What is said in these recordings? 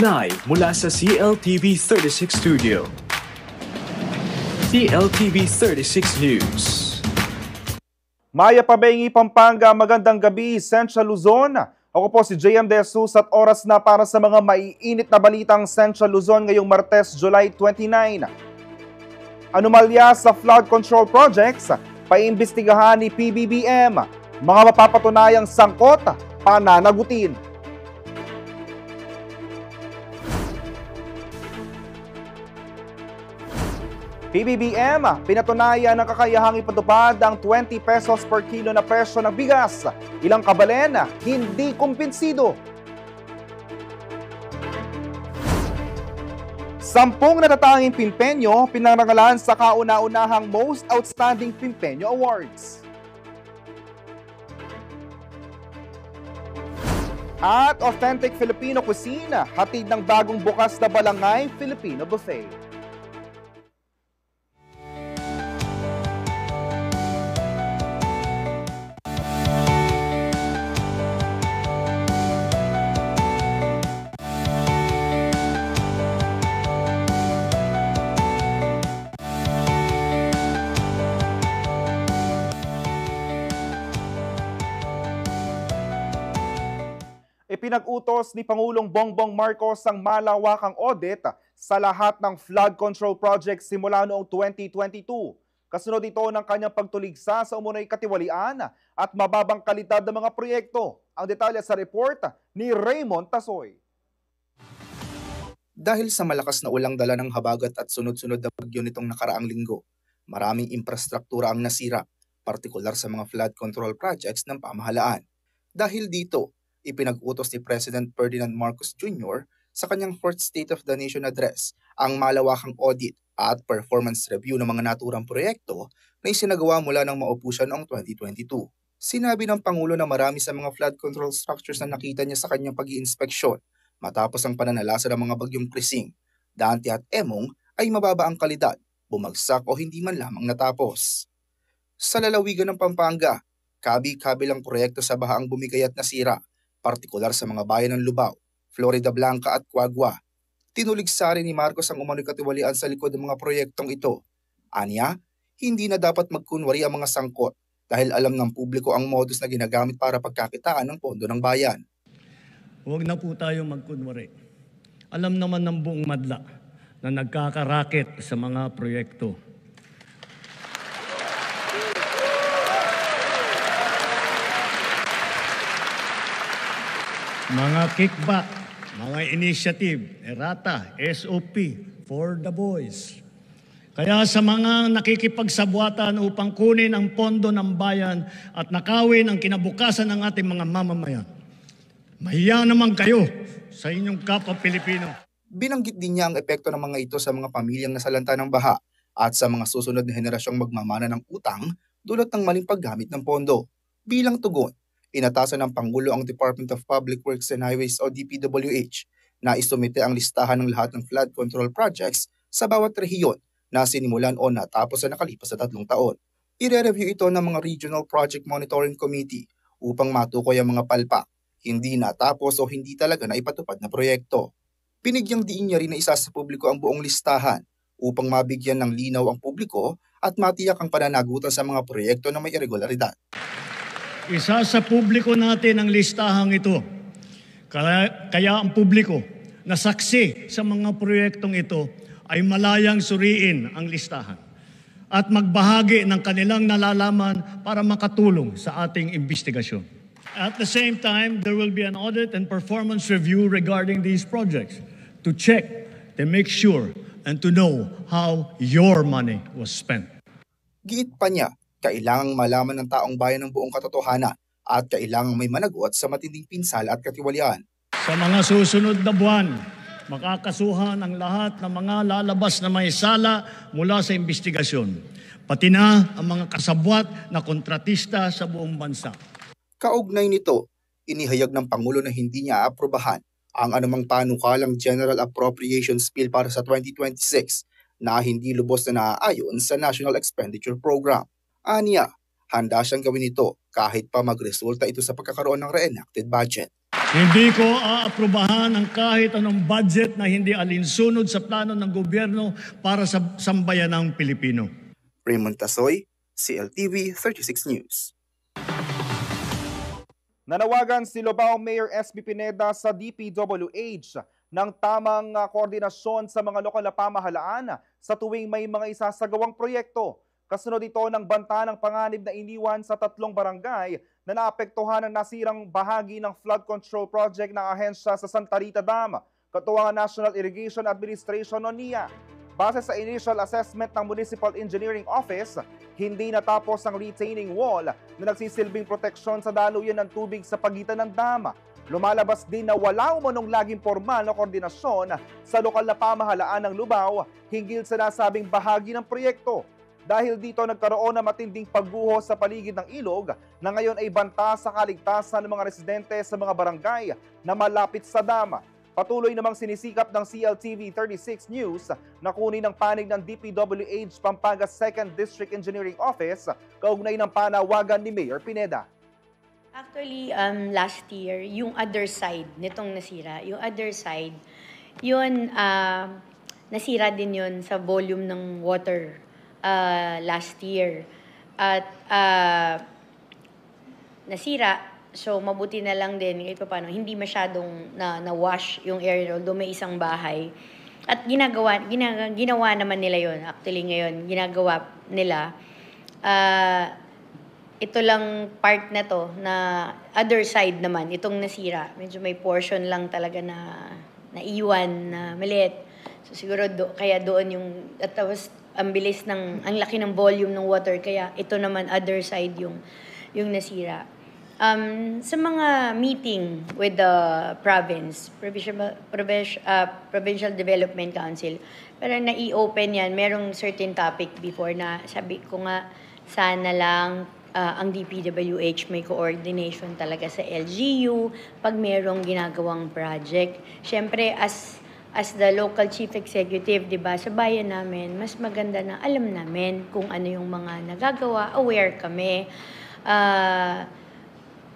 Live mula sa CLTV 36 Studio. CLTV 36 News. Maya Pabengi, Pampanga, magandang gabi, Central Luzon. Ako po si JM De Jesus at oras na para sa mga maiinit na balitang Central Luzon ngayong Martes, July 29. Anomalya sa flood control projects, paimbestigahan ni PBBM. Mga mapapatunayang sangkot, pananagutin. PBBM, pinatunayan ng kakayahang ipatupad ang 20 pesos per kilo na presyo ng bigas. Ilang kabalen, hindi kumpinsido. 10 natatanging Pimpenyo pinangalan sa kauna-unahang Most Outstanding Pimpenyo Awards. At authentic Filipino cuisine, hatid ng bagong bukas na Balangay Filipino Buffet. Ipinag-utos ni Pangulong Bongbong Marcos ang malawakang audit sa lahat ng flood control projects simula noong 2022. Kasunod ito ng kanyang pagtuligsa sa umunoy katiwalian at mababang kalidad ng mga proyekto. Ang detalye sa report ni Raymond Tasoy. Dahil sa malakas na ulang dala ng habagat at sunod-sunod na bagyo nitong nakaraang linggo, maraming infrastruktura ang nasira, partikular sa mga flood control projects ng pamahalaan. Dahil dito, ipinag-utos ni President Ferdinand Marcos Jr. sa kanyang 4th State of the Nation Address ang malawakang audit at performance review ng mga naturang proyekto na isinagawa mula nang maupo siya noong 2022. Sinabi ng Pangulo na marami sa mga flood control structures na nakita niya sa kanyang pag-iinspeksyon matapos ang pananalasa ng mga bagyong Krising, Dante at Emong ay mababa ang kalidad, bumagsak o hindi man lamang natapos. Sa lalawigan ng Pampanga, kabi-kabilang proyekto sa baha ang bumigay at nasira, partikular sa mga bayan ng Lubao, Florida Blanca at Quagua. Tinuligsa rin ni Marcos ang umano'y katiwalian sa likod ng mga proyektong ito. Anya, hindi na dapat magkunwari ang mga sangkot dahil alam ng publiko ang modus na ginagamit para pagkakitaan ng pondo ng bayan. Huwag na po tayo magkunwari. Alam naman ng buong madla na nagkakaraket sa mga proyekto. Mga kickback, mga initiative, errata, SOP, for the boys. Kaya sa mga nakikipagsabwatan upang kunin ang pondo ng bayan at nakawin ang kinabukasan ng ating mga mamamayan, mahiya naman kayo sa inyong kapwa Pilipino. Binanggit din niya ang epekto ng mga ito sa mga pamilyang nasalanta ng baha at sa mga susunod na henerasyong magmamana ng utang dulot ng maling paggamit ng pondo. Bilang tugon, inatasan ng Pangulo ang Department of Public Works and Highways o DPWH na isumite ang listahan ng lahat ng flood control projects sa bawat rehiyon na sinimulan o natapos sa nakalipas na 3 taon. Ire-review ito ng mga Regional Project Monitoring Committee upang matukoy ang mga palpak, hindi natapos o hindi talaga na ipatupad na proyekto. Binigyang diin niya rin na isa sa publiko ang buong listahan upang mabigyan ng linaw ang publiko at matiyak ang pananagutan sa mga proyekto na may irregularidad. Isa sa publiko natin ang listahang ito. Kaya ang publiko na saksi sa mga proyektong ito ay malayang suriin ang listahan at magbahagi ng kanilang nalalaman para makatulong sa ating investigasyon. At the same time, there will be an audit and performance review regarding these projects to check, to make sure, and to know how your money was spent. Giit pa niya, kailangang malaman ng taong bayan ng buong katotohanan at kailangang may managot sa matinding pinsala at katiwalian. Sa mga susunod na buwan, makakasuhan ang lahat ng mga lalabas na may sala mula sa investigasyon, pati na ang mga kasabwat na kontratista sa buong bansa. Kaugnay nito, inihayag ng Pangulo na hindi niya aprobahan ang anumang panukalang General Appropriations Bill para sa 2026 na hindi lubos na naaayon sa National Expenditure Program. Aniya, handa siyang gawin ito kahit pa magresulta ito sa pagkakaroon ng reenacted budget. Hindi ko aaprubahan ang kahit anong budget na hindi alinsunod sa plano ng gobyerno para sa sambayanang Pilipino. Raymond Tasoy, CLTV 36 News. Nanawagan si Lobao Mayor SB Pineda sa DPWH ng tamang koordinasyon sa mga lokal na pamahalaan sa tuwing may mga isasagawang proyekto. Kasunod ito ng banta ng panganib na iniwan sa 3 barangay na naapektuhan ng nasirang bahagi ng flood control project ng ahensya sa Santa Rita Dam, katuwang National Irrigation Administration o NIA. Base sa initial assessment ng Municipal Engineering Office, hindi natapos ang retaining wall na nagsisilbing proteksyon sa daluyan ng tubig sa pagitan ng dam. Lumalabas din na wala umanong laging formal na koordinasyon sa lokal na pamahalaan ng Lubao hinggil sa nasabing bahagi ng proyekto. Dahil dito nagkaroon ng matinding pagguho sa paligid ng ilog na ngayon ay banta sa kaligtasan ng mga residente sa mga barangay na malapit sa dam. Patuloy namang sinisikap ng CLTV 36 News na kunin ang panig ng DPWH Pampanga 2nd District Engineering Office kaugnay ng panawagan ni Mayor Pineda. Actually, last year, yung other side nitong nasira, yun, nasira din yun sa volume ng water last year. At nasira, so mabuti na lang din, kahit paano, hindi masyadong na-wash yung area, although may isang bahay. At ginawa naman nila yun. Actually ngayon, ginagawa nila. Ito lang part na to, na other side naman, itong nasira. Medyo may portion lang talaga na naiwan, na maliit. So siguro kaya doon yung, at tapos ang bilis ng, ang laki ng volume ng water, kaya ito naman other side yung nasira. Sa mga meeting with the Provincial Development Council, pero na-i-open yan, merong certain topic before na sabi ko nga, sana lang ang DPWH may coordination talaga sa LGU pag merong ginagawang project. Siyempre, as the local chief executive, di ba, sa bayan namin, mas maganda na alam namin kung ano yung mga nagagawa, aware kami.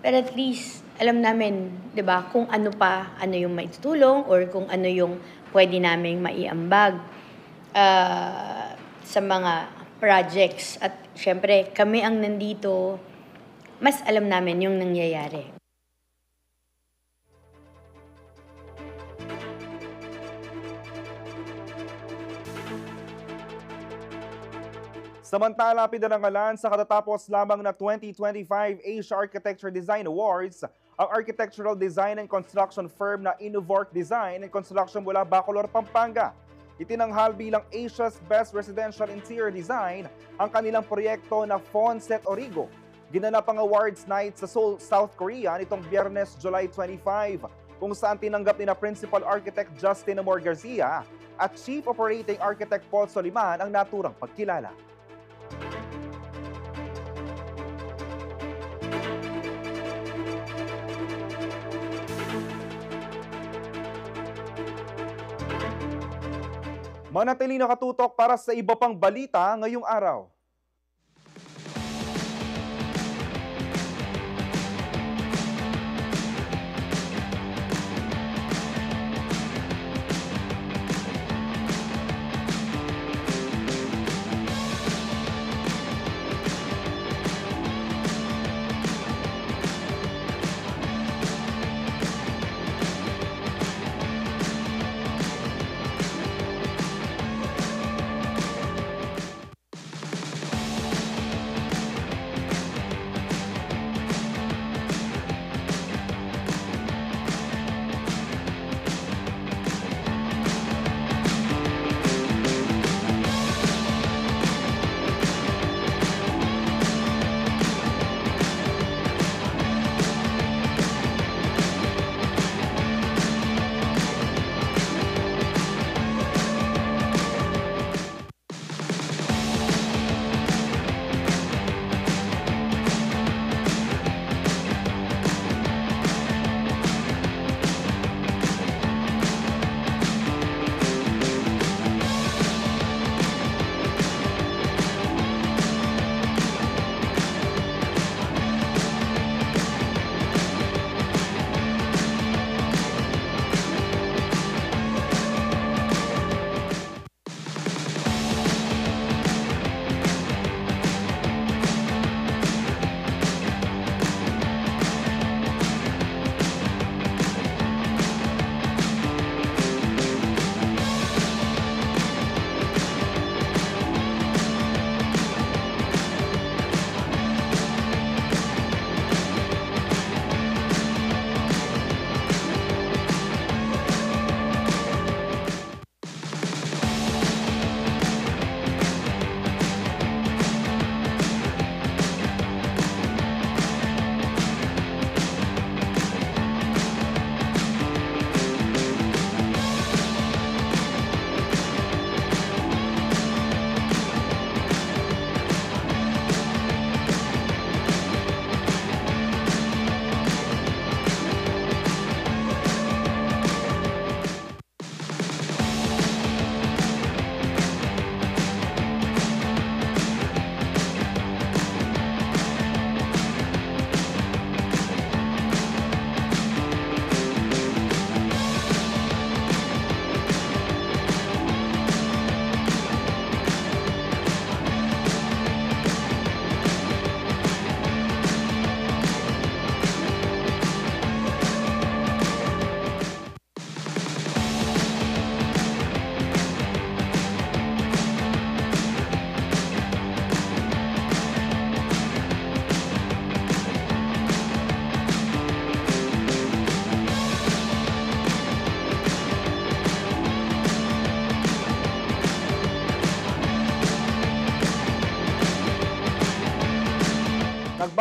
Pero at least, alam namin, di ba, kung ano yung maitutulong or kung ano yung pwede naming maiambag sa mga projects. At syempre, kami ang nandito, mas alam namin yung nangyayari. Samantala, pinarangalan sa katatapos lamang na 2025 Asia Architecture Design Awards ang architectural design and construction firm na Innovork Design and Construction mula Bacolor, Pampanga. Itinanghal bilang Asia's Best Residential Interior Design ang kanilang proyekto na Fonset Origo. Ginanap ang awards night sa Seoul, South Korea nitong Biyernes, July 25, kung saan tinanggap ni na Principal Architect Justin Amor Garcia at Chief Operating Architect Paul Soliman ang naturang pagkilala. Manatiling nakatutok para sa iba pang balita ngayong araw.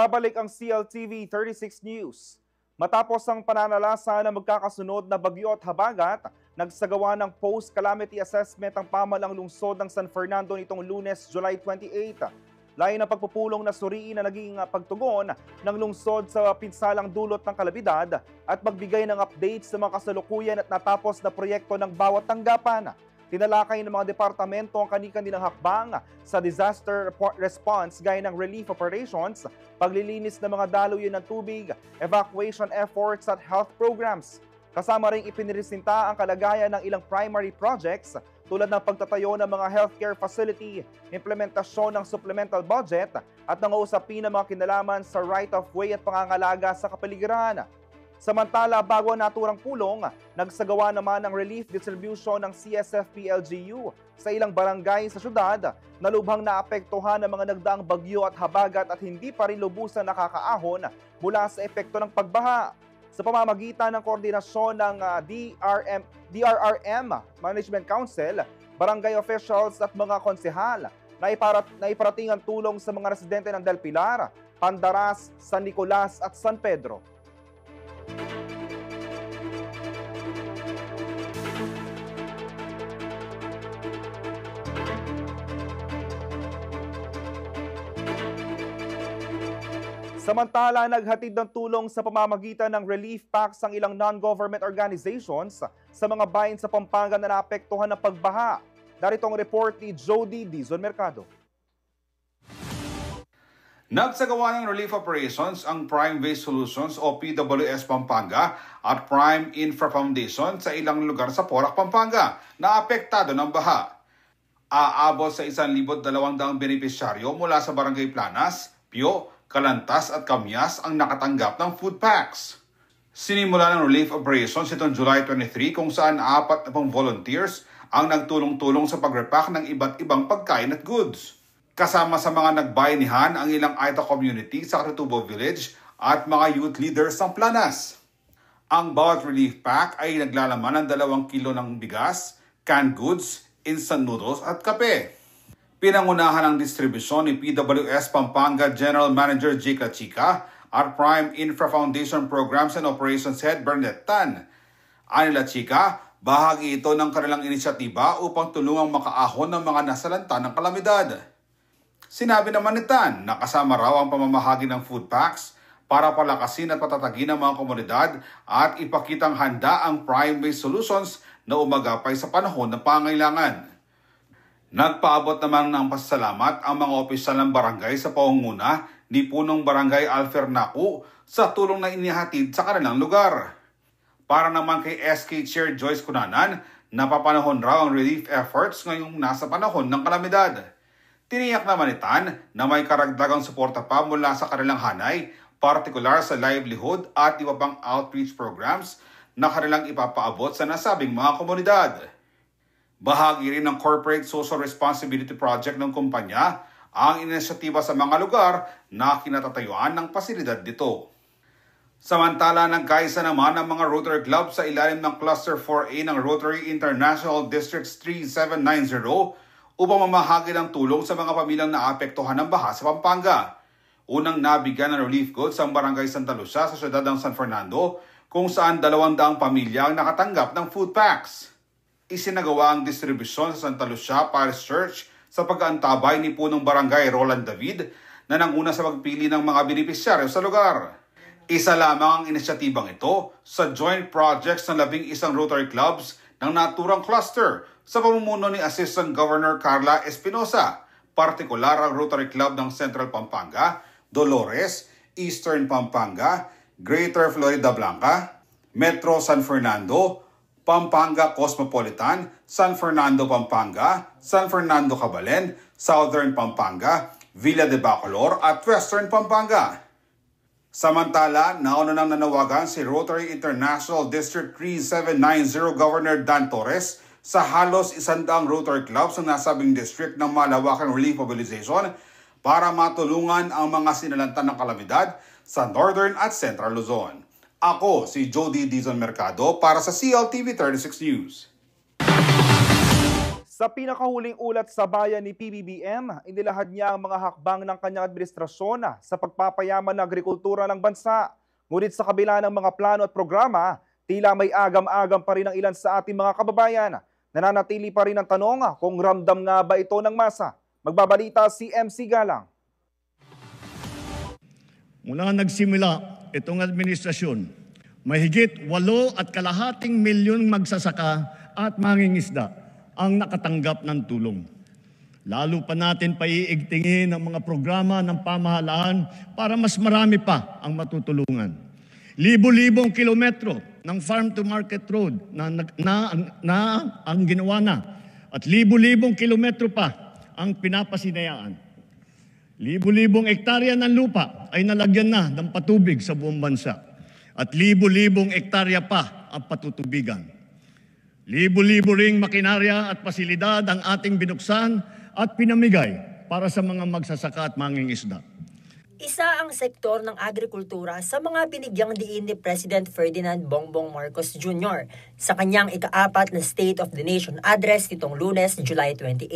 Nagbabalik ang CLTV 36 News. Matapos ang pananalasa ng magkakasunod na bagyo at habagat, nagsagawa ng post-calamity assessment ang pamahalang lungsod ng San Fernando nitong Lunes, July 28. Layo ng pagpupulong na suriin na naging pagtugon ng lungsod sa pinsalang dulot ng kalamidad at magbigay ng updates sa mga kasalukuyan at natapos na proyekto ng bawat tanggapan. Tinalakay ng mga departamento ang kani-kanilang hakbang sa disaster response gaya ng relief operations, paglilinis ng mga daluyan ng tubig, evacuation efforts at health programs. Kasama ring ipinresinta ang kalagayan ng ilang primary projects tulad ng pagtatayo ng mga healthcare facility, implementasyon ng supplemental budget at ng usapin ng mga kinalaman sa right-of-way at pangangalaga sa kapaligiran. Samantala, bago ang naturang pulong, nagsagawa naman ng relief distribution ng CSFP-LGU sa ilang barangay sa syudad na lubhang naapektuhan ng mga nagdaang bagyo at habagat at hindi pa rin lubusan nakakaahon mula sa epekto ng pagbaha. Sa pamamagitan ng koordinasyon ng DRRM Management Council, barangay officials at mga konsehal, naiparating ang tulong sa mga residente ng Del Pilar, Pandaras, San Nicolas at San Pedro. Samantala, naghatid ng tulong sa pamamagitan ng relief packs ang ilang non-government organizations sa mga bayan sa Pampanga na naapektuhan ng pagbaha. Darito ang report ni Jody Dizon Mercado. Nagsagawa ng relief operations ang Prime Base Solutions o PWS Pampanga at Prime Infra Foundation sa ilang lugar sa Porac, Pampanga na apektado ng baha. Aabot sa 1,200 benepisyaryo mula sa Barangay Planas, Pio, Kalantas at Kamyas ang nakatanggap ng food packs. Sinimula ng relief operations itong July 23 kung saan 40 volunteers ang nagtulong-tulong sa pag-repack ng iba't ibang pagkain at goods. Kasama sa mga nagbayanihan ang ilang Aita community sa Catutubo Village at mga youth leaders ng Planas. Ang bawat relief pack ay naglalaman ng 2 kilo ng bigas, canned goods, instant noodles at kape. Pinangunahan ang distribusyon ni PWS Pampanga General Manager Jake Lachica at Prime Infra Foundation Programs and Operations Head Bernadette Tan. Ani Lachica, bahagi ito ng kanilang inisyatiba upang tulungang makaahon ng mga nasalanta ng kalamidad. Sinabi naman ni Tan na kasama raw ang pamamahagi ng food packs para palakasin at patatagin ang mga komunidad at ipakitang handa ang Prime-based solutions na umagapay sa panahon ng pangailangan. Nagpaabot naman ng pasasalamat ang mga opisyal ng barangay sa pangunguna ni Punong Barangay Alfer Naku sa tulong na inihatid sa kanilang lugar. Para naman kay SK Chair Joyce Cunanan, napapanahon raw ang relief efforts ngayong nasa panahon ng kalamidad. Tiniyak naman ni Tan na may karagdagang suporta pa mula sa kanilang hanay, partikular sa livelihood at iba pang outreach programs na kanilang ipapaabot sa nasabing mga komunidad. Bahagi rin ng Corporate Social Responsibility Project ng kumpanya ang inisyatiba sa mga lugar na kinatatayuan ng pasilidad dito. Samantala, nagkaisa naman ang mga Rotary Club sa ilalim ng Cluster 4A ng Rotary International Districts 3790 upang mamahagi ng tulong sa mga pamilyang naapektuhan ng baha sa Pampanga. Unang nabigyan ng relief goods ang Barangay Santa Lucia sa siyudad ng San Fernando kung saan 200 pamilya ang nakatanggap ng food packs. Isinagawa ang distribusyon sa Santa Lucia Parish Church sa pag-aantabay ni Punong Barangay Roland David na nanguna sa pagpili ng mga benepisyaryo sa lugar. Isa lamang ang inisyatibang ito sa joint projects ng 11 Rotary Clubs ng naturang cluster sa pamumuno ni Assistant Governor Carla Espinosa, partikular ang Rotary Club ng Central Pampanga, Dolores, Eastern Pampanga, Greater Florida Blanca, Metro San Fernando, Pampanga Cosmopolitan, San Fernando Pampanga, San Fernando Cabalen, Southern Pampanga, Villa de Bacolor at Western Pampanga. Samantala, nauna nang nanawagan si Rotary International District 3790 Governor Dan Torres sa halos 100 Rotary Clubs ng nasabing district ng malawakang relief mobilization para matulungan ang mga sinalanta ng kalamidad sa Northern at Central Luzon. Ako si Jody Dizon Mercado para sa CLTV 36 News. Sa pinakahuling ulat sa bayan ni PBBM, inilahad niya ang mga hakbang ng kanyang administrasyon sa pagpapayaman ng agrikultura ng bansa. Ngunit sa kabila ng mga plano at programa, tila may agam-agam pa rin ang ilan sa ating mga kababayan. Nananatili pa rin ang tanong kung ramdam nga ba ito ng masa. Magbabalita si MC Galang. Mula nagsimula itong administrasyon, mahigit 8.5 milyong magsasaka at mangingisda ang nakatanggap ng tulong. Lalo pa natin paiigtingin ang mga programa ng pamahalaan para mas marami pa ang matutulungan. Libo-libong kilometro ng farm-to-market road na ang ginawa na at libo-libong kilometro pa ang pinapasinayaan. Libo-libong ektarya ng lupa ay nalagyan na ng patubig sa buong bansa at libo-libong ektarya pa ang patutubigan. Libo-libo ring makinarya at pasilidad ang ating binuksan at pinamigay para sa mga magsasaka at mangingisda. Isa ang sektor ng agrikultura sa mga binigyang diin ni President Ferdinand Bongbong Marcos Jr. sa kanyang ika-4 na State of the Nation address nitong Lunes, July 28.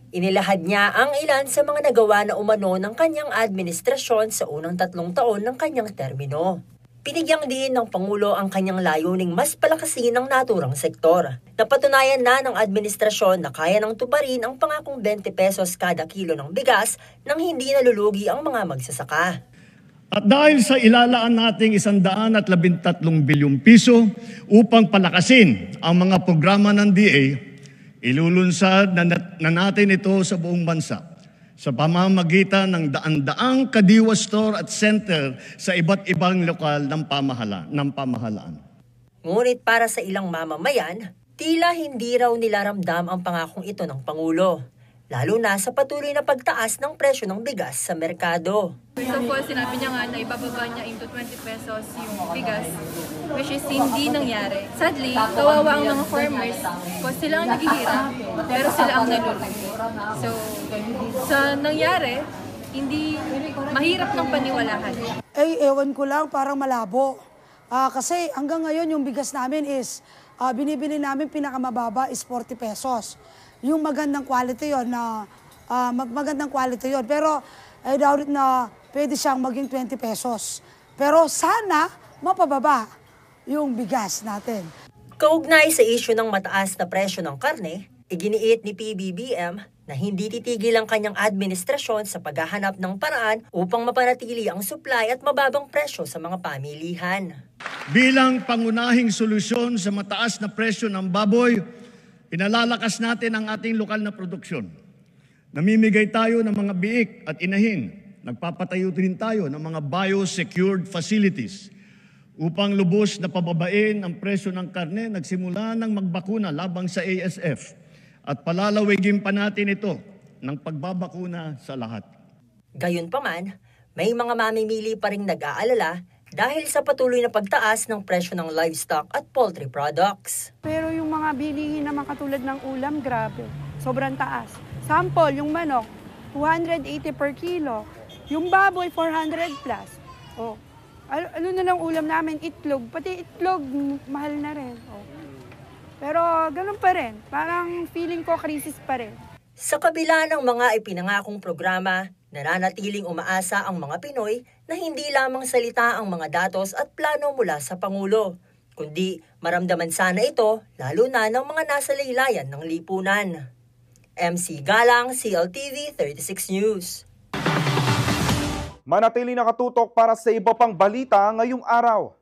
Inilahad niya ang ilan sa mga nagawa na umano ng kanyang administrasyon sa unang 3 taon ng kanyang termino. Pinigyang din ng Pangulo ang kanyang layuning mas palakasin ang naturang sektor. Napatunayan na ng administrasyon na kaya nang tuparin ang pangakong 20 pesos kada kilo ng bigas nang hindi nalulugi ang mga magsasaka. At dahil sa ilalaan nating 113 bilyong piso upang palakasin ang mga programa ng DA, ilulunsad na natin ito sa buong bansa sa pamamagitan ng daan-daang kadiwa store at center sa iba't ibang lokal ng pamahalaan. Ngunit para sa ilang mamamayan, tila hindi raw nila ramdam ang pangakong ito ng Pangulo, lalo na sa patuloy na pagtaas ng presyo ng bigas sa merkado. First of all, sinabi niya nga na ibababa niya into 20 pesos yung bigas, which is hindi nangyari. Sadly, kawawa ang mga farmers because sila ang naghihirap, pero sila ang nalulugi. So, sa nangyari, hindi mahirap ng paniwalahan. Ewan ko lang, parang malabo. Kasi hanggang ngayon yung bigas namin is, binibili namin pinakamababa is 40 pesos. Yung magandang quality yon na magandang quality yon. Pero I doubt it na pwede siyang maging 20 pesos. Pero sana mapababa yung bigas natin. Kaugnay sa isyu ng mataas na presyo ng karne, iginiit ni PBBM na hindi titigil ang kanyang administrasyon sa paghahanap ng paraan upang mapanatili ang supply at mababang presyo sa mga pamilihan. Bilang pangunahing solusyon sa mataas na presyo ng baboy, pinalalakas natin ang ating lokal na produksyon. Namimigay tayo ng mga biik at inahin. Nagpapatayo din tayo ng mga biosecured facilities upang lubos na pababain ang presyo ng karne. Nagsimula ng magbakuna labang sa ASF at palalawigin pa natin ito ng pagbabakuna sa lahat. Gayunpaman, may mga mamimili pa ring nag-aalala dahil sa patuloy na pagtaas ng presyo ng livestock at poultry products. Pero yung mga bilihin naman katulad ng ulam, grabe. Sobrang taas. Sample, yung manok, 280 per kilo. Yung baboy, 400 plus. Oh. Ano na lang ulam namin? Itlog. Pati itlog, mahal na rin. Oh. Pero ganun pa rin. Parang feeling ko krisis pa rin. Sa kabila ng mga ipinangakong programa, nananatiling umaasa ang mga Pinoy na hindi lamang salita ang mga datos at plano mula sa Pangulo, kundi maramdaman sana ito lalo na ng mga nasa laylayan ng lipunan. MC Galang, CLTV 36 News. Manatili nakatutok para sa iba pang balita ngayong araw.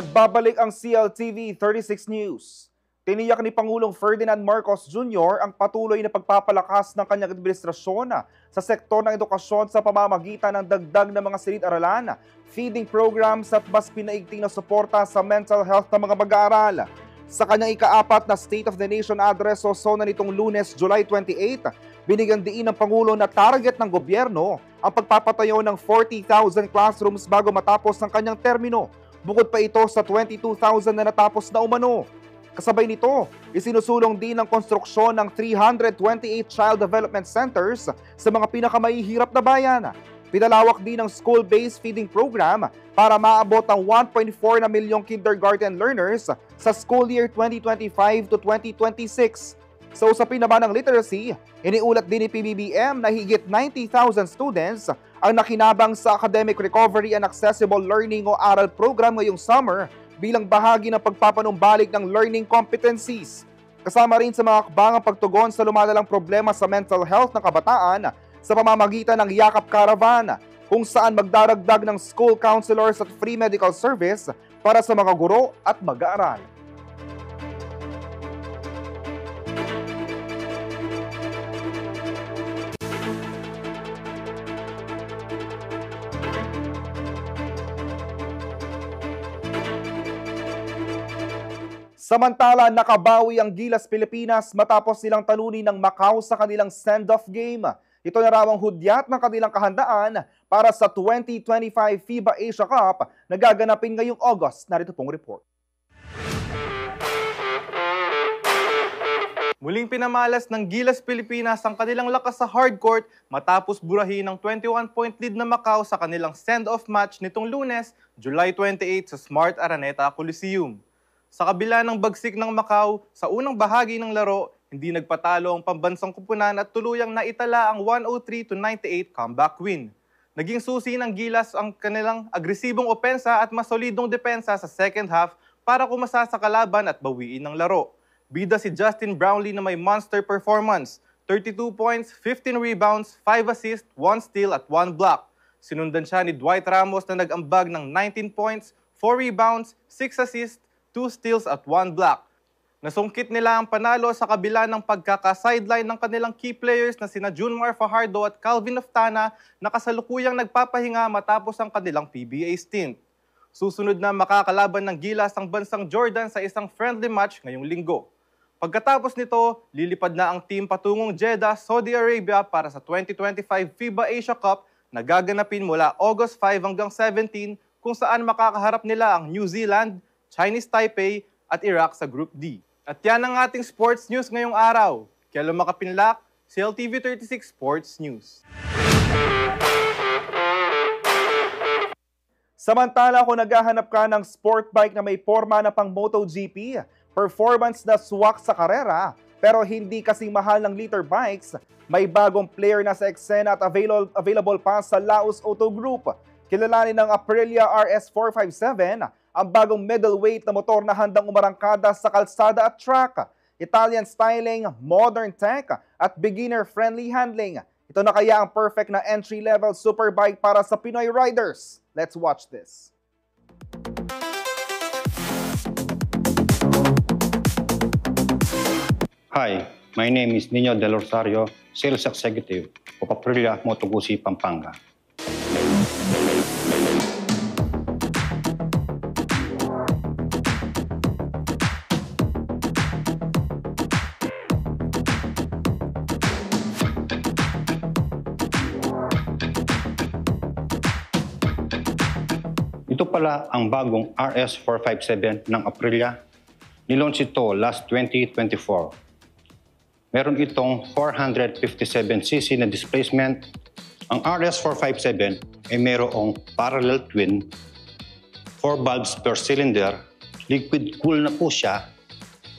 Nagbabalik ang CLTV 36 News. Tiniyak ni Pangulong Ferdinand Marcos Jr. ang patuloy na pagpapalakas ng kanyang administrasyon sa sektor ng edukasyon sa pamamagitan ng dagdag na mga silid-aralan, feeding programs at mas pinaigting na suporta sa mental health ng mga mag-aaral. Sa kanyang ika-4 na State of the Nation Address o SONA nitong Lunes, July 28, binigyan diin ng Pangulo na target ng gobyerno ang pagpapatayo ng 40,000 classrooms bago matapos ang kanyang termino. Bukod pa ito sa 22,000 na natapos na umano. Kasabay nito, isinusulong din ang konstruksyon ng 328 child development centers sa mga pinakamahihirap na bayan. Pinalawak din ang school-based feeding program para maabot ang 1.4 na milyong kindergarten learners sa school year 2025 to 2026. Sa usapin naman ng literacy, iniulat din ni PBBM na higit 90,000 students ang nakinabang sa Academic Recovery and Accessible Learning o ARAL program ngayong summer bilang bahagi ng pagpapanumbalik ng learning competencies. Kasama rin sa mga hakbangang pagtugon sa lumalalang problema sa mental health ng kabataan sa pamamagitan ng Yakap Caravan, kung saan magdaragdag ng school counselors at free medical service para sa mga guro at mag-aaral. Samantala, nakabawi ang Gilas Pilipinas matapos nilang talunin ng Macau sa kanilang send-off game. Ito na raw ang hudyat ng kanilang kahandaan para sa 2025 FIBA Asia Cup na gaganapin ngayong August. Narito pong report. Muling pinamalas ng Gilas Pilipinas ang kanilang lakas sa hardcourt matapos burahin ng 21-point lead na Macau sa kanilang send-off match nitong Lunes, July 28 sa Smart Araneta Coliseum. Sa kabila ng bagsik ng Macau, sa unang bahagi ng laro, hindi nagpatalo ang pambansang kupunan at tuluyang naitala ang 103-98 comeback win. Naging susi ng Gilas ang kanilang agresibong opensa at mas solidong depensa sa second half para kumasa sa kalaban at bawiin ng laro. Bida si Justin Brownlee na may monster performance, 32 points, 15 rebounds, 5 assists, 1 steal at 1 block. Sinundan siya ni Dwight Ramos na nag-ambag ng 19 points, 4 rebounds, 6 assists, 2 steals at 1 block. Nasungkit nila ang panalo sa kabila ng pagkaka-sideline ng kanilang key players na sina Junmar Fajardo at Calvin Oftana na kasalukuyang nagpapahinga matapos ang kanilang PBA stint. Susunod na makakalaban ng Gilas ang bansang Jordan sa isang friendly match ngayong linggo. Pagkatapos nito, lilipad na ang team patungong Jeddah, Saudi Arabia para sa 2025 FIBA Asia Cup na gaganapin mula August 5 hanggang 17 kung saan makakaharap nila ang New Zealand, Chinese Taipei at Iraq sa Group D. At yan ang ating sports news ngayong araw. Kelo Makapinlak, CLTV 36 Sports News. Samantala kung naghahanap ka ng sport bike na may forma na pang MotoGP, performance na swak sa karera, pero hindi kasing mahal ng liter bikes, may bagong player na sa eksena at available pa sa Laos Auto Group. Kilalanin ng Aprilia RS457, ang bagong middleweight na motor na handang umarangkada sa kalsada at track. Italian styling, modern tech, at beginner-friendly handling. Ito na kaya ang perfect na entry-level superbike para sa Pinoy riders. Let's watch this. Hi, my name is Nino Del Rosario, Sales Executive of Aprilia Moto Guzzi, Pampanga. Ito pala ang bagong RS457 ng Aprilia. Nilaunch ito last 2024. Meron itong 457cc na displacement. Ang RS457 ay merong parallel twin, 4 valves per cylinder, liquid cool na po siya,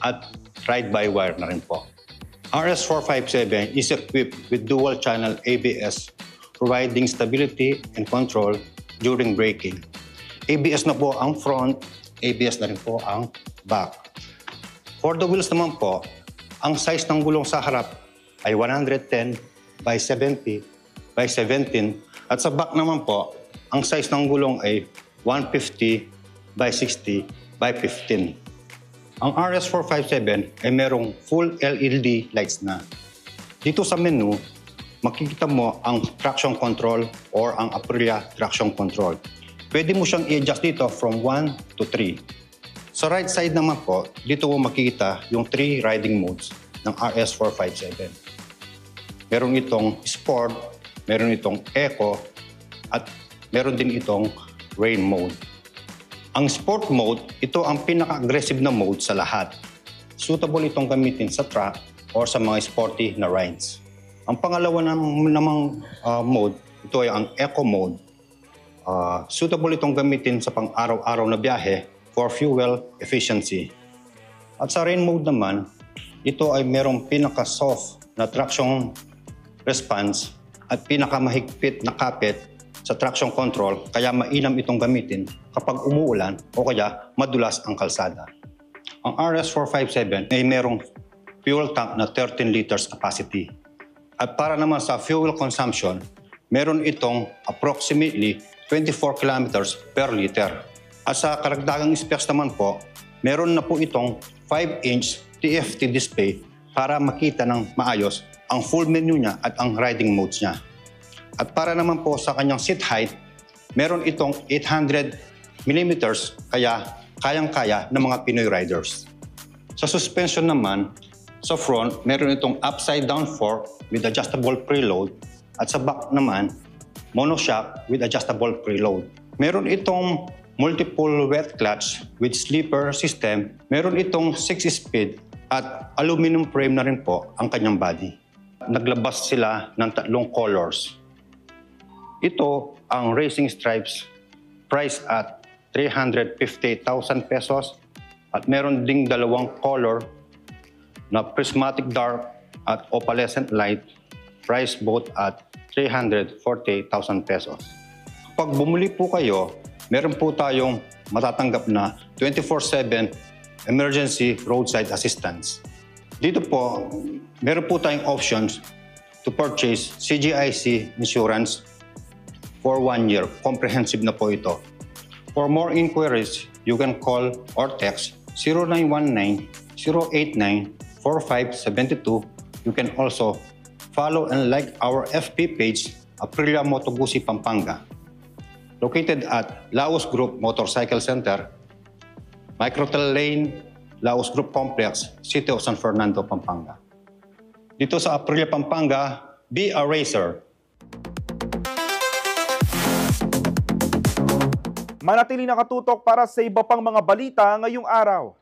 at ride-by-wire na rin po. RS457 is equipped with dual-channel ABS, providing stability and control during braking. ABS na po ang front, ABS na rin po ang back. For the wheels naman po, ang size ng gulong sa harap ay 110 by 70 by 17 at sa back naman po, ang size ng gulong ay 150 by 60 by 15. Ang RS457 ay merong full LED lights na. Dito sa menu, makikita mo ang traction control or ang Aprilia traction control. Pwede mo siyang i-adjust dito from 1 to 3. Sa right side naman po, dito mo makikita yung 3 riding modes ng RS457. Meron itong Sport, meron itong Eco, at meron din itong Rain mode. Ang Sport mode, ito ang pinaka-aggressive na mode sa lahat. Suitable itong gamitin sa track or sa mga sporty na rides. Ang pangalawa namang mode, ito ay ang Eco mode. Suitable itong gamitin sa pang-araw-araw na biyahe for fuel efficiency. At sa Rain mode naman, ito ay merong pinaka-soft na traction response at pinakamahigpit na kapit sa traction control, kaya mainam itong gamitin kapag umuulan o kaya madulas ang kalsada. Ang RS457 ay merong fuel tank na 13 liters capacity. At para naman sa fuel consumption, meron itong approximately 24 kilometers per liter. At sa karagdagang specs naman po, meron na po itong 5-inch TFT display para makita ng maayos ang full menu niya at ang riding modes niya. At para naman po sa kanyang seat height, meron itong 800 mm kaya kayang-kaya ng mga Pinoy riders. Sa suspension naman, sa front, meron itong upside-down fork with adjustable preload at sa back naman, monoshock with adjustable preload. Meron itong multiple wet clutch with slipper system. Meron itong 6-speed at aluminum frame na rin po ang kanyang body. Naglabas sila ng 3 colors. Ito ang Racing Stripes, priced at 350,000 pesos at meron ding 2 color na Prismatic Dark at Opalescent Light, priced both at 340,000 pesos. Kapag bumili po kayo, meron po tayong matatanggap na 24/7 emergency roadside assistance. Dito po, meron po tayong options to purchase CGIC insurance for 1 year. Comprehensive na po ito. For more inquiries, you can call or text 0919-089-4572. You can also follow and like our FB page, Aprilia Moto Guzzi Pampanga, located at Laos Group Motorcycle Center, Microtel Lane, Laos Group Complex, City of San Fernando, Pampanga. Dito sa Aprilia Pampanga, be a racer. Manatili nakatutok para sa iba pang mga balita ngayong araw.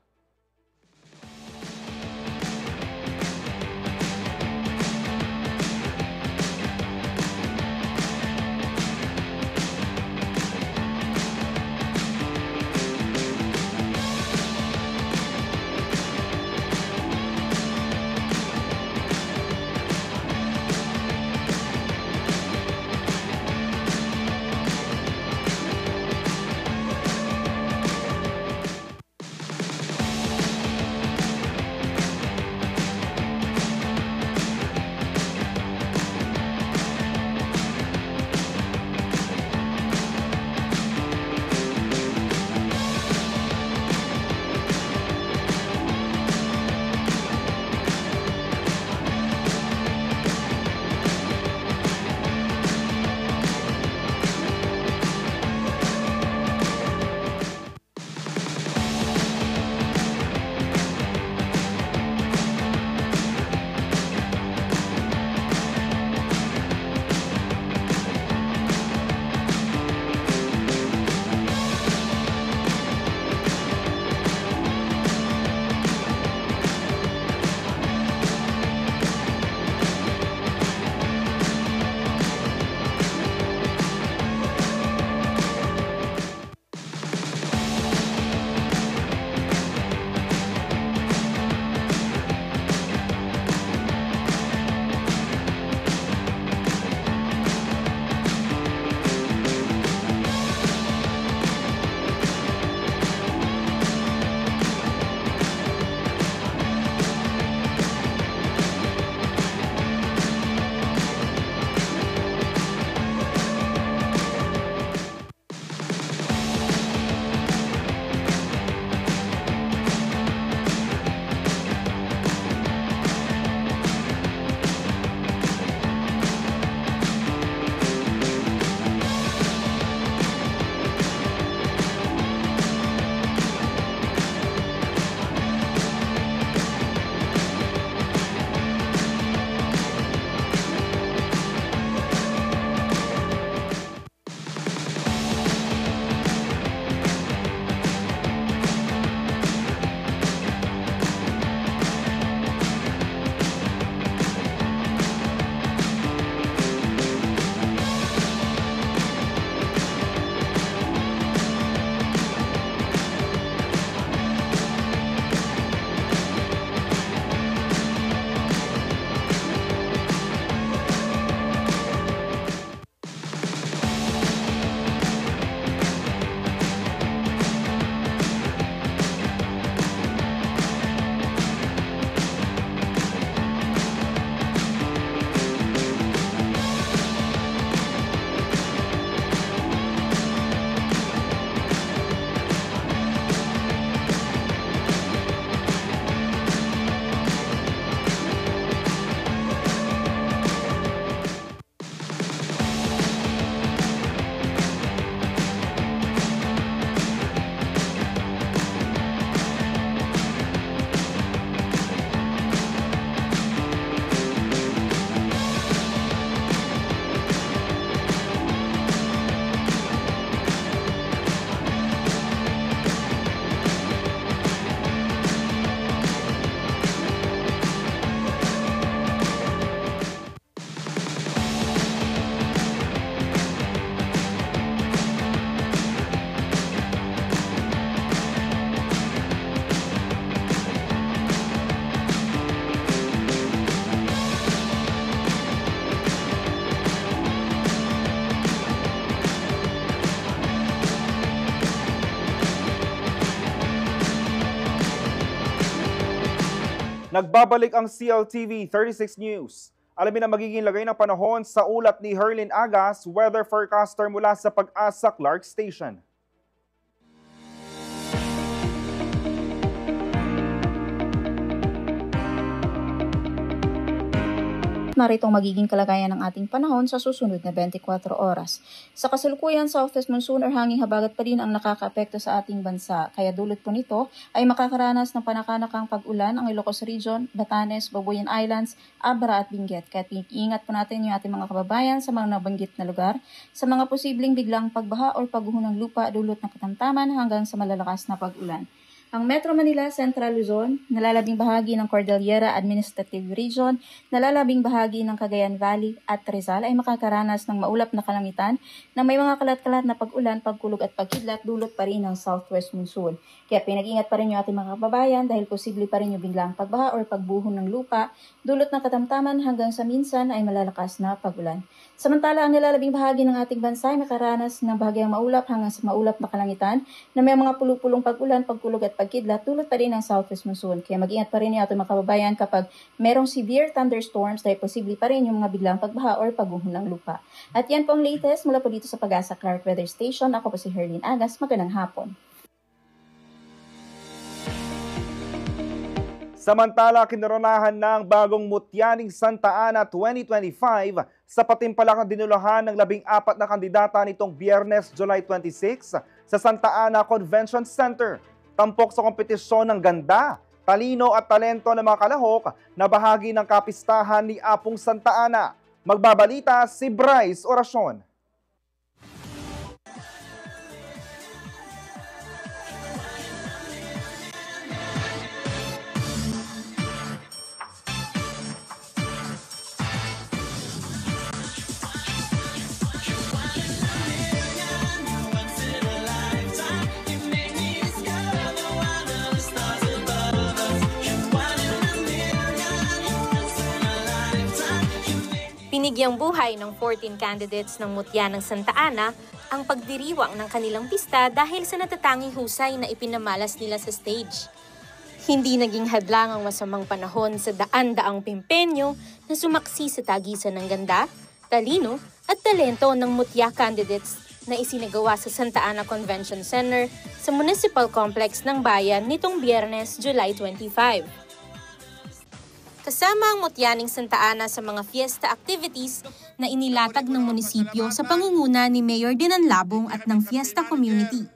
Nagbabalik ang CLTV 36 News. Alamin ang magiging lagay ng panahon sa ulat ni Herlin Agas, weather forecaster mula sa Pag-asa Clark Station. Naritong magiging kalagayan ng ating panahon sa susunod na 24 oras. Sa kasalukuyan, southwest monsoon or hanging habagat pa rin ang nakakaapekto sa ating bansa. Kaya dulot po nito ay makakaranas ng panakanakang pag-ulan ang Ilocos Region, Batanes, Babuyan Islands, Abra at Benguet. Kaya iingat po natin yung ating mga kababayan sa mga nabanggit na lugar sa mga posibleng biglang pagbaha o pagguho ng lupa dulot ng katamtaman hanggang sa malalakas na pag-ulan. Ang Metro Manila, Central Luzon, nalalabing bahagi ng Cordillera Administrative Region, nalalabing bahagi ng Cagayan Valley at Rizal ay makakaranas ng maulap na kalangitan na may mga kalat-kalat na pag-ulan, pagkulog at pagkidlat dulot pa rin ng southwest monsoon. Kaya pinag-ingat pa rin yung ating mga kababayan dahil posible pa rin yung biglang pagbaha o pagbuho ng lupa dulot ng katamtaman hanggang sa minsan ay malalakas na pag-ulan. Samantala, ang nalalabing bahagi ng ating bansa ay makaranas ng bahagyang maulap hanggang sa maulap na kalangitan na may mga pulupulong pag-ulan, pagkulog at pagkidlat dulot pa rin ng southwest monsoon. Kaya mag-ingat pa rin yung ating mga kababayan kapag merong severe thunderstorms dahil posible pa rin yung mga biglang pagbaha or pagguho ng lupa. At yan po ang latest mula po dito sa Pag-asa Clark Weather Station. Ako po si Herlin Agas. Magandang hapon. Samantala, kinoronahan ng bagong Mutyaning Santa Ana 2025 sa patimpalak na dinulahan ng 14 na kandidata nitong Biyernes, July 26 sa Santa Ana Convention Center. Tampok sa kompetisyon ng ganda, talino at talento ng mga kalahok na bahagi ng kapistahan ni Apong Santa Ana. Magbabalita si Bryce Oracion. Binigyang buhay ng 14 candidates ng Mutya ng Santa Ana ang pagdiriwang ng kanilang pista dahil sa natatanging husay na ipinamalas nila sa stage. Hindi naging hadlang ang masamang panahon sa daan-daang pimpenyo na sumaksi sa tagisan ng ganda, talino at talento ng Mutya candidates na isinagawa sa Santa Ana Convention Center sa Municipal Complex ng Bayan nitong Biyernes, July 25. Kasama ang Mutyaning Santa Ana sa mga fiesta activities na inilatag ng munisipyo sa pangunguna ni Mayor Dinan Labong at ng Fiesta Community.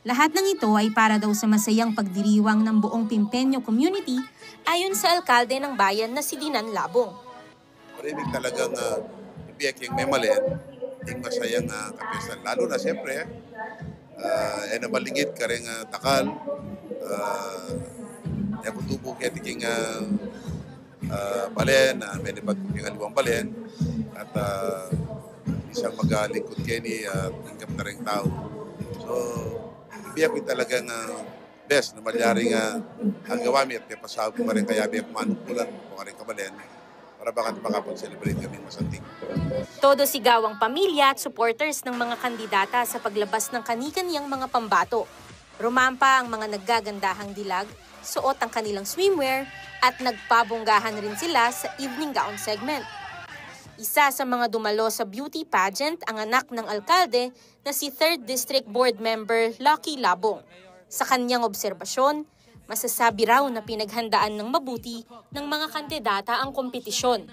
Lahat ng ito ay para daw sa masayang pagdiriwang ng buong Pimpeño community ayon sa alkalde ng bayan na si Dinan Labong. Marimig talagang ibiyaking may malin, ting masayang kapisan. Lalo na siyempre, nabalingit ka rin takal, kutubog kaya tiking balen, may nipagpuking aliwang balen, at isang magalingkod kayo ni tingkap na rin tao. So, biyak ko talagang best na malyaring ang gawami at pasahog ko rin kaya biyak manukulan kung rin kabalen para bakit makapag-celebrate kami masanting. Todo sigawang pamilya at supporters ng mga kandidata sa paglabas ng kani-kaniyang mga pambato. Rumampa ang mga naggagandahang dilag, suot ang kanilang swimwear at nagpabonggahan rin sila sa evening gown segment. Isa sa mga dumalo sa beauty pageant ang anak ng alkalde na si 3rd District Board Member Lucky Labong. Sa kanyang obserbasyon, masasabi raw na pinaghandaan ng mabuti ng mga kandidata ang kompetisyon.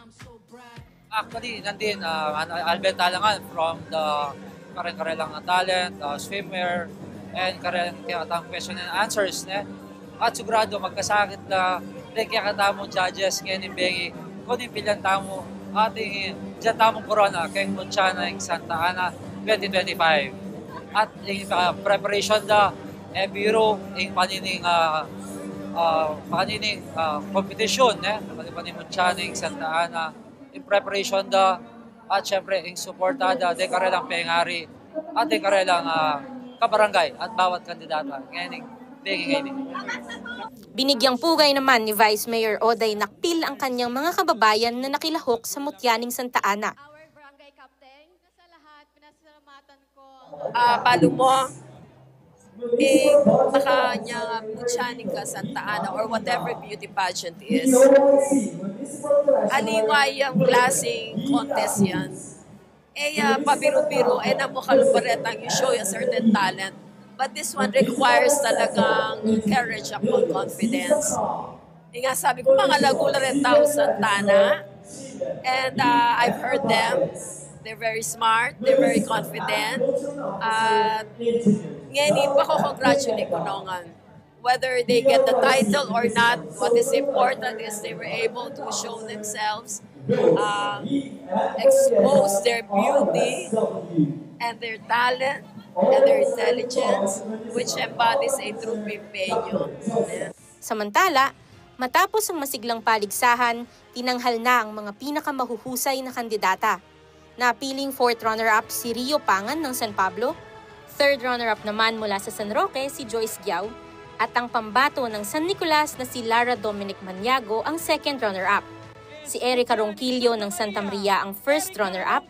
Actually, nandin, albentalangan from the kare-karelang talent, swimwear, and kare-karelang question and answers. At sigurado magkasakit na rin kaya katamo judges ngayon bengi kung yung pilihan tamo ating dyan tamong corona kay Mutya ng Santa Ana 2025. At yung preparation da biro yung panining competition panining Mutya ng Santa Ana yung preparation da at syempre yung supportada de karelang pengari at de karelang kabarangay at bawat kandidata ngayon. Binigyang pugay naman ni Vice Mayor Oday Nakpil ang kanyang mga kababayan na nakilahok sa Mutyaning Santa Ana. Palumo, baka niya Mutyanika Santa Ana or whatever beauty pageant is. Aliway yung klaseng contest yan. Pabiro-biro, namukaluparetang you show a certain talent. But this one requires talagang courage at confidence. Nga sabi ko, mga lagula rin tao Santana. And I've heard them. They're very smart. They're very confident. Ngayon, pa ko congratulate ko nongan. Whether they get the title or not, what is important is they were able to show themselves, expose their beauty and their talent and their intelligence, which embodies a true Pimpeño. Samantala, matapos ang masiglang paligsahan, tinanghal na ang mga pinakamahuhusay na kandidata. Napiling 4th runner-up si Rio Pangan ng San Pablo, 3rd runner-up naman mula sa San Roque si Joyce Giao, at ang pambato ng San Nicolas na si Lara Dominic Maniago ang 2nd runner-up. Si Erica Ronquillo ng Santa Maria ang 1st runner-up,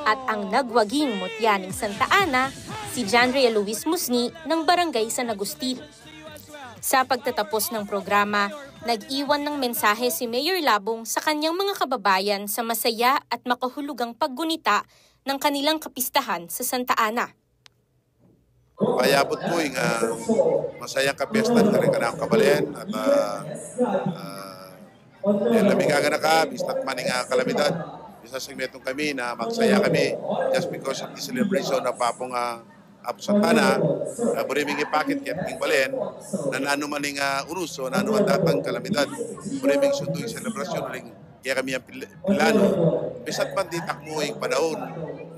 at ang nagwaging mutya ng Santa Ana, si Janria Luis Musni ng Barangay San Agustin. Sa pagtatapos ng programa, nag-iwan ng mensahe si Mayor Labong sa kanyang mga kababayan sa masaya at makahulugang paggunita ng kanilang kapistahan sa Santa Ana. Payabot ko yung masayang kapistahan na rin kanang kabalen at lamigaga na ka, bistat maning kalamidad. Bisa segmentong kami na magsaya kami just because of the celebration na papong Santana, buriming ipakit kaya ping balen, na nano maning uruso, nano man datang kalamidad, buriming sundo yung selebrasyon, kaya kami ang pilano. Bisat man di takmo yung panahon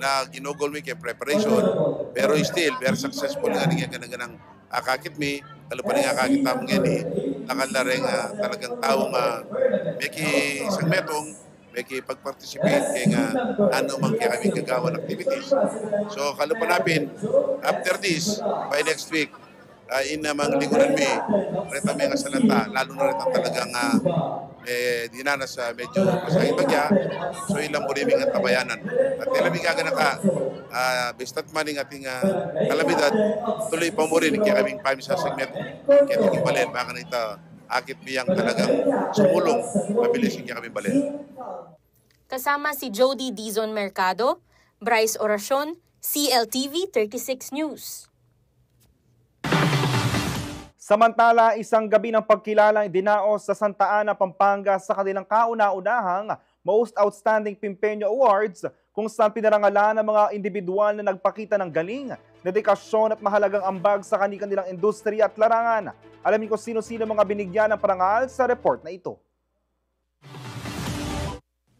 na ginugol mi kaya preparation, pero still, very successful nga nga ganang akakit mi, talo pa nga akakit tamang gani, nakalareng talagang taong may isang metong, may pag-participate kaya nga ano man kaya kami gagawa ng activities. So kalupanapin, after this, by next week, inamang lingguran mi, reta may kasalata, lalo na reta talagang dinanas sa medyo masahit bagya, so ilang buriming at tabayanan. At ilamig na ka, bistat maning ating kalamidad, tuloy pa mo rin kaya kaming pami sa segment, kaya tingin balen, baka na ito, akit biyang talagang sumulong, mabilis kaya kaming balen. Kasama si Jody Dizon Mercado, Bryce Oracion, CLTV 36 News. Samantala, isang gabi ng pagkilala dinaos sa Santa Ana, Pampanga sa kanilang kauna-unahang Most Outstanding Pimpeño Awards kung saan pinarangalan ng mga individual na nagpakita ng galing, dedikasyon at mahalagang ambag sa kanilang industriya at larangan. Alamin ko sino-sino mga binigyan ng parangal sa report na ito.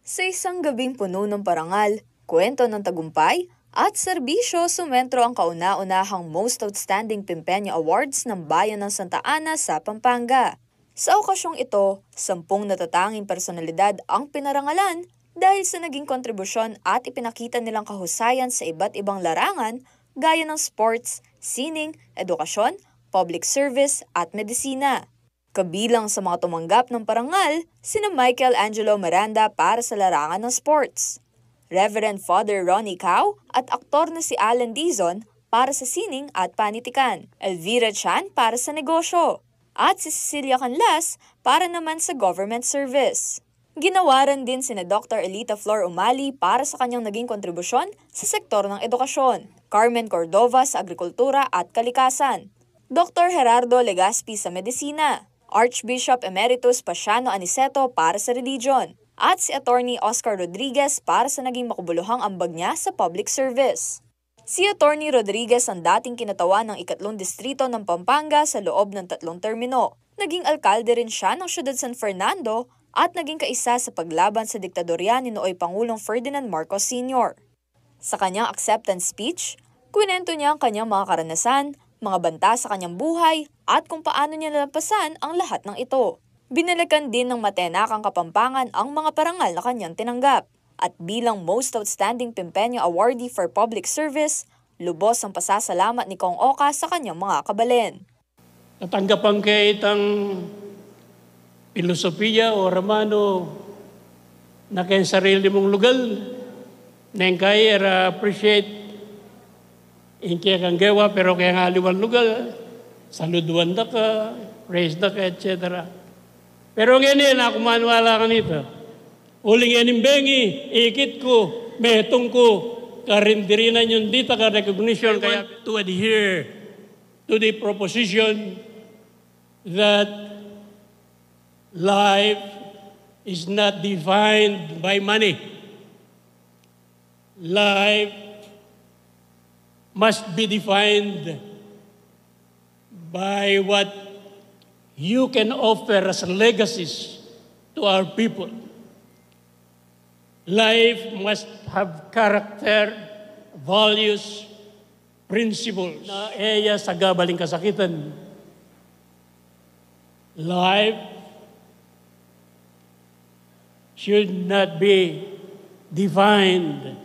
Sa isang gabing puno ng parangal, kwento ng tagumpay at serbisyo, sumentro ang kauna-unahang Most Outstanding Pimpeño Awards ng Bayan ng Santa Ana sa Pampanga. Sa okasyong ito, 10 natatanging personalidad ang pinarangalan dahil sa naging kontribusyon at ipinakita nilang kahusayan sa iba't ibang larangan gaya ng sports, sining, edukasyon, public service at medisina. Kabilang sa mga tumanggap ng parangal, sina Michael Angelo Miranda para sa larangan ng sports, Reverend Father Ronnie Cao at aktor na si Alan Dizon para sa sining at panitikan, Elvira Chan para sa negosyo, at si Cecilia Canlas para naman sa government service. Ginawaran din sina Dr. Elita Flor Umali para sa kanyang naging kontribusyon sa sektor ng edukasyon, Carmen Cordova sa agrikultura at kalikasan, Dr. Gerardo Legaspi sa medisina, Archbishop Emeritus Pasiano Aniceto para sa religion, at si Attorney Oscar Rodriguez para sa naging makabuluhang ambag niya sa public service. Si Attorney Rodriguez ang dating kinatawan ng 3 distrito ng Pampanga sa loob ng 3 termino. Naging alkalde rin siya ng siyudad San Fernando at naging kaisa sa paglaban sa diktadorya ni nooy Pangulong Ferdinand Marcos Sr. Sa kanyang acceptance speech, kwento niya ang kanyang mga karanasan, mga banta sa kanyang buhay, at kung paano niya nalampasan ang lahat ng ito. Binalikan din ng Matenakang Kapampangan ang mga parangal na kanyang tinanggap. At bilang Most Outstanding Pimpeño Awardee for Public Service, lubos ang pasasalamat ni Kong Oka sa kanyang mga kabalen. Natanggapan kay itang filosofiya o ramano na kayang sarili mong lugal, na kaya appreciate Inke kang gawa, pero kaya nga liwan lugar, saluduan da ka, praise da ka, etc. Pero ngayon, ako manuwala ka nito. Uling yan bengi, ikit ko, metong ko, karindirinan yung dita ka recognition. Kaya to adhere to the proposition that life is not defined by money. Life must be defined by what you can offer as legacies to our people. Life must have character, values, principles na eya sa gabaling kasakitan. Life should not be defined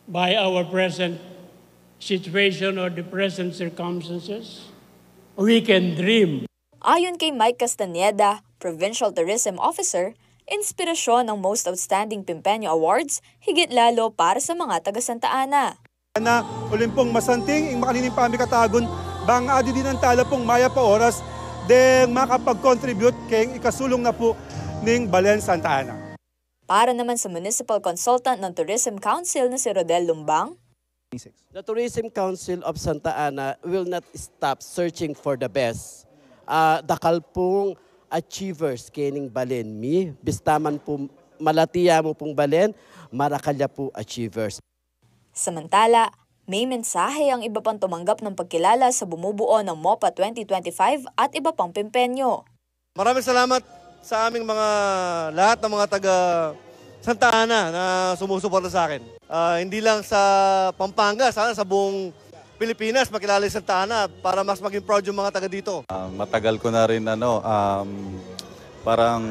by our present situation or the present circumstances. We can dream. Ayon kay Mike Castaneda, Provincial Tourism Officer, inspirasyon ng Most Outstanding Pimpeño Awards higit lalo para sa mga taga Santa Ana. Na ulimpong masanting, ing makalining pamikatagon, bang adi din ang tala pong maya pa oras, deng makapag-contribute kay ikasulong na po ning Balen Santa Ana. Para naman sa Municipal Consultant ng Tourism Council na si Rodel Lumbang, the Tourism Council of Santa Ana will not stop searching for the best. Dakal pong achievers kening Balen mi, bistaman po malatiya mo pong Balen, marakalya po achievers. Samantala, may mensahe ang iba pang tumanggap ng pagkilala sa bumubuo ng MOPA 2025 at iba pang pimpenyo. Maraming salamat sa aming mga lahat ng mga taga Santa Ana na sumusuporta sa akin. Hindi lang sa Pampanga, sana sa buong Pilipinas makilala yung Santa Ana para mas maging proud yung mga taga dito. Matagal ko na rin parang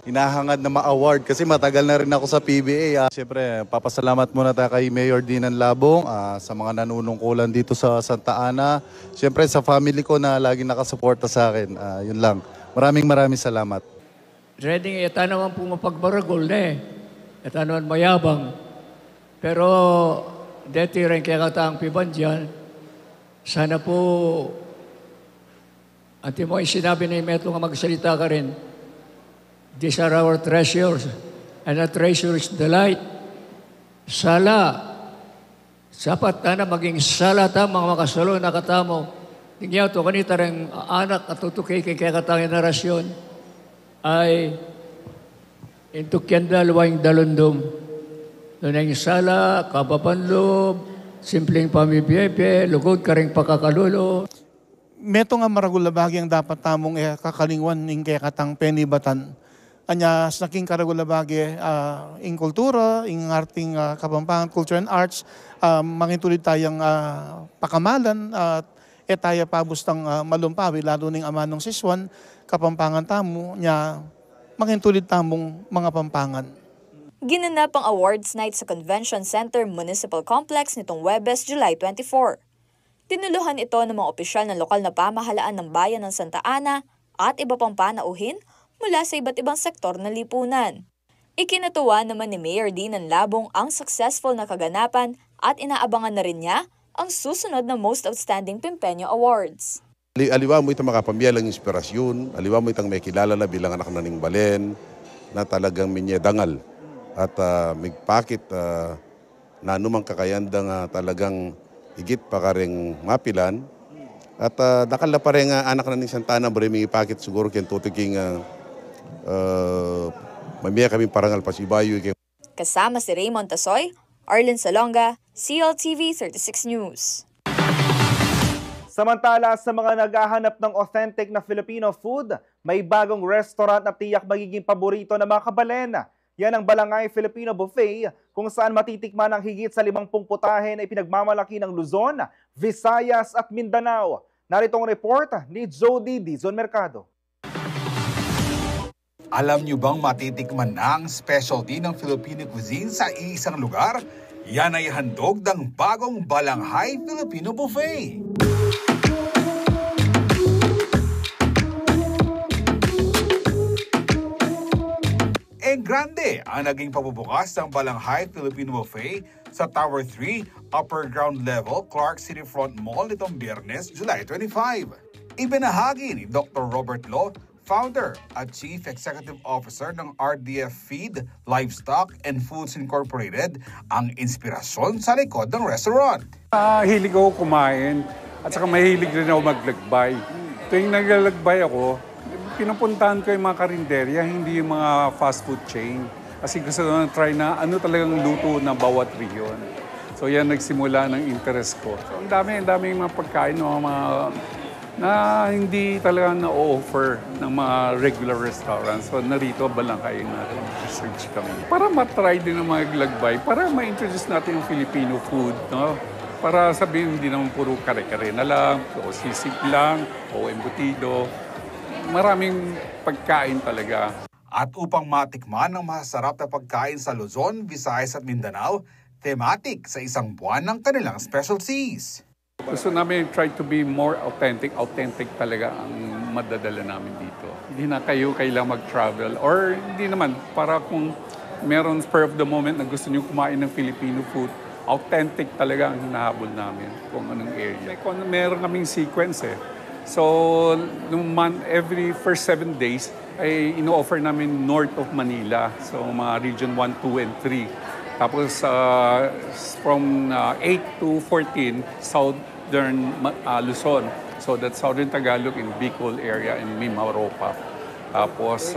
hinahangad na ma-award kasi matagal na rin ako sa PBA. Siyempre, papasalamat muna tayo kay Mayor Dinan Labong sa mga nanunungkulan dito sa Santa Ana. Siyempre, sa family ko na lagi nakasuporta sa akin. Yun lang. Maraming salamat. Ready, ito naman po mapagbaragol na Ito naman mayabang. Pero, dati rin kaya kataang piban dyan, sana po, anti mo sinabi na yung Meto nga magsalita ka rin, these are our treasures, and a treasure is the light. Sala, sapat na maging sala ta, mga makasalo na katamo. Tingyaw to, kanita rin anak at tutukay kaya katang generasyon, ay intukyan dalawang dalundom. Doon ang sala, kapapanlob, simpleng pamibiyebe, lugod ka rin pakakalulo. Meto nga maragulabagi ang dapat tamong kakalingwan ng kaya katang penibatan. Anya, naking karagulabagi ing kultura, ing arting Kapampangan, culture and arts, mangintulid tayong pakamalan at etaya pabustang malumpawi, lalo ning amanong siswan, Kapampangan tamo, nya mangintulid tamong mga Pampangan. Ginanap ang awards night sa Convention Center Municipal Complex nitong Huwebes, July 24. Tinuluhan ito ng mga opisyal ng lokal na pamahalaan ng bayan ng Santa Ana at iba pang panauhin mula sa iba't ibang sektor ng lipunan. Ikinatuwa naman ni Mayor Dinan Labong ang successful na kaganapan at inaabangan na rin niya ang susunod na Most Outstanding Pimpeño Awards. Aliwa mo itong makapambiyalang inspirasyon, aliwa mo itong may kilala na bilang anak na ning Balen na talagang minyedangal at migpakit na anumang kakayandang talagang higit pa ka rin mapilan. At dakal na pa rin anak na ning Santa Ana, maraming ipakit siguro kaya tutuking mamaya kami parangal pasibayo. Kasama si Raymond Tasoy, Arlen Salonga, CLTV 36 News. Samantala, sa mga naghahanap ng authentic na Filipino food, may bagong restaurant na tiyak magiging paborito ng mga kabalen. Yan ang Balangay Filipino Buffet, kung saan matitikman ang higit sa 50 putahe na ipinagmamalaki ng Luzon, Visayas at Mindanao. Narito ang report ni Jody Dizon Mercado. Alam niyo bang matitikman na ang specialty ng Filipino cuisine sa isang lugar? Yan ay handog ng bagong Balangay Filipino Buffet. En grande, Malaki ang naging pabubukas ng Balanghay Filipino Buffet sa Tower 3, Upper Ground Level, Clark City Front Mall nitong Biyernes, July 25. Ibinahagi ni Dr. Robert Lo, Founder at Chief Executive Officer ng RDF Feed, Livestock and Foods Incorporated, ang inspirasyon sa likod ng restaurant. Hilig ako kumain at saka mahilig rin ako maglagbay. Tuwing naglalagbay ako, pinupuntahan ko yung mga karinderya, hindi yung mga fast food chain. Kasi gusto ko na-try na ano talagang luto na bawat region. So yan nagsimula ng interest ko. So ang dami mga pagkain, mga na hindi talaga na-offer ng mga regular restaurants. So narito Balanghay na research kami. Para matry din ng mga glagbay, para ma-introduce natin yung Filipino food, no? Para sabihin hindi naman puro kare-kare na lang, o sisig lang, o embutido. Maraming pagkain talaga. At upang matikman ng masarap na pagkain sa Luzon, Visayas at Mindanao, thematic sa isang buwan ng kanilang specialties. Gusto namin try to be more authentic. Authentic talaga ang madadala namin dito. Hindi na kayo kailangang mag-travel or hindi naman. Para kung meron spur of the moment na gusto nyo kumain ng Filipino food, authentic talaga ang hinahabol namin kung anong area. Meron kaming sequence eh. So, every first 7 days, ay ino-offer namin north of Manila. So, mga region 1, 2, and 3. Tapos, from 8 to 14, southern Luzon. So, that's southern Tagalog in Bicol area in Mimaropa. Tapos,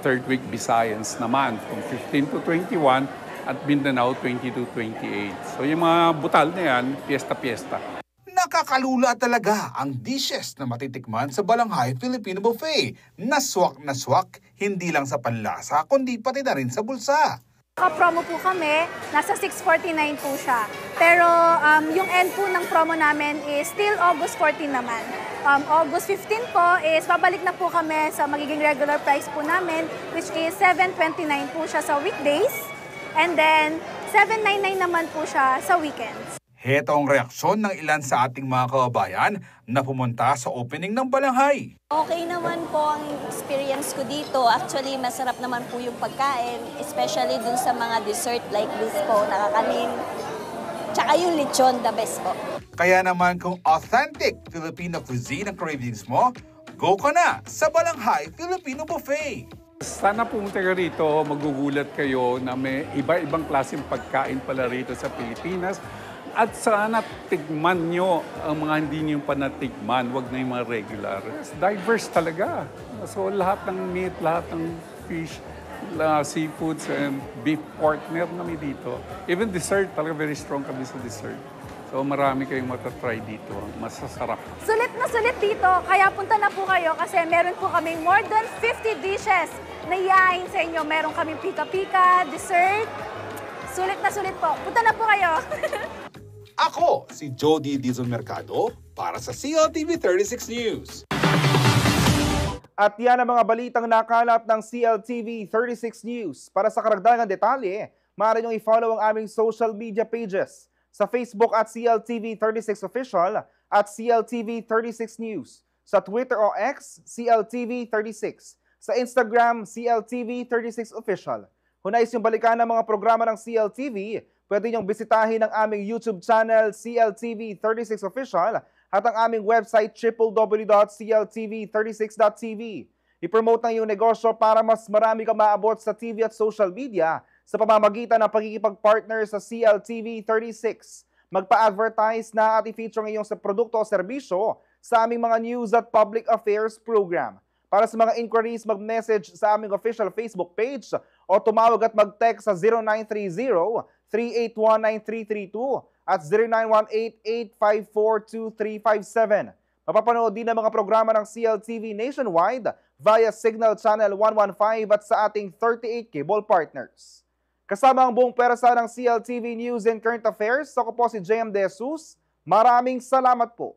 third week, Visayas naman, from 15 to 21, at Mindanao, 20 to 28. So, yung mga butal na yan, piyesta-piyesta. Nakakalula talaga ang dishes na matitikman sa Balanghay Filipino Buffet. Naswak na swak, hindi lang sa panlasa, kundi pati na rin sa bulsa. Promo po kami, nasa 649 po siya. Pero yung end po ng promo namin is still August 14 naman. August 15 po is babalik na po kami sa magiging regular price po namin, which is 729 po siya sa weekdays. And then 799 naman po siya sa weekends. Heto ang reaksyon ng ilan sa ating mga kababayan na pumunta sa opening ng Balanghay. Okay naman po ang experience ko dito. Actually, masarap naman po yung pagkain, especially dun sa mga dessert like this po, nakakanin. Tsaka yung lechon, the best po. Kaya naman kung authentic Filipino cuisine ang cravings mo, go ka na sa Balanghay Filipino Buffet. Sana pumunta ka rito, magugulat kayo na may iba-ibang klaseng pagkain pala rito sa Pilipinas. At sana tikman nyo ang mga hindi nyo pa natikman, wag na yung mga regular. It's diverse talaga. So lahat ng meat, lahat ng fish, seafoods, and beef, pork, meron kami dito. Even dessert, talaga very strong kami sa dessert. So marami kayong matatry dito. Masasarap. Sulit na sulit dito, kaya punta na po kayo kasi meron po kaming more than 50 dishes na iain sa inyo. Meron kaming pika-pika, dessert. Sulit na sulit po. Punta na po kayo. Ako, si Jody Dizon Mercado, para sa CLTV 36 News. At yan ang mga balitang nakalap ng CLTV 36 News. Para sa karagdagang detalye, maaari niyong i-follow ang aming social media pages sa Facebook at CLTV 36 Official at CLTV 36 News. Sa Twitter o X, CLTV 36. Sa Instagram, CLTV 36 Official. Kung nais yung balikan ng mga programa ng CLTV, pwede niyong bisitahin ang aming YouTube channel, CLTV 36 Official, at ang aming website, www.cltv36.tv. I-promote ng iyong negosyo para mas marami kang maabot sa TV at social media sa pamamagitan ng pagkikipag-partner sa CLTV 36. Magpa-advertise na at i-feature ngayon sa produkto o serbisyo sa aming mga news at public affairs program. Para sa mga inquiries, mag-message sa aming official Facebook page o tumawag at mag-text sa 0930-3819-332 at 0918-854-2357. Mapapanood din ang mga programa ng CLTV nationwide via Signal Channel 115 at sa ating 38 cable partners. Kasama ang buong pwersa ng CLTV News and Current Affairs, ako po si JM De Jesus. Maraming salamat po.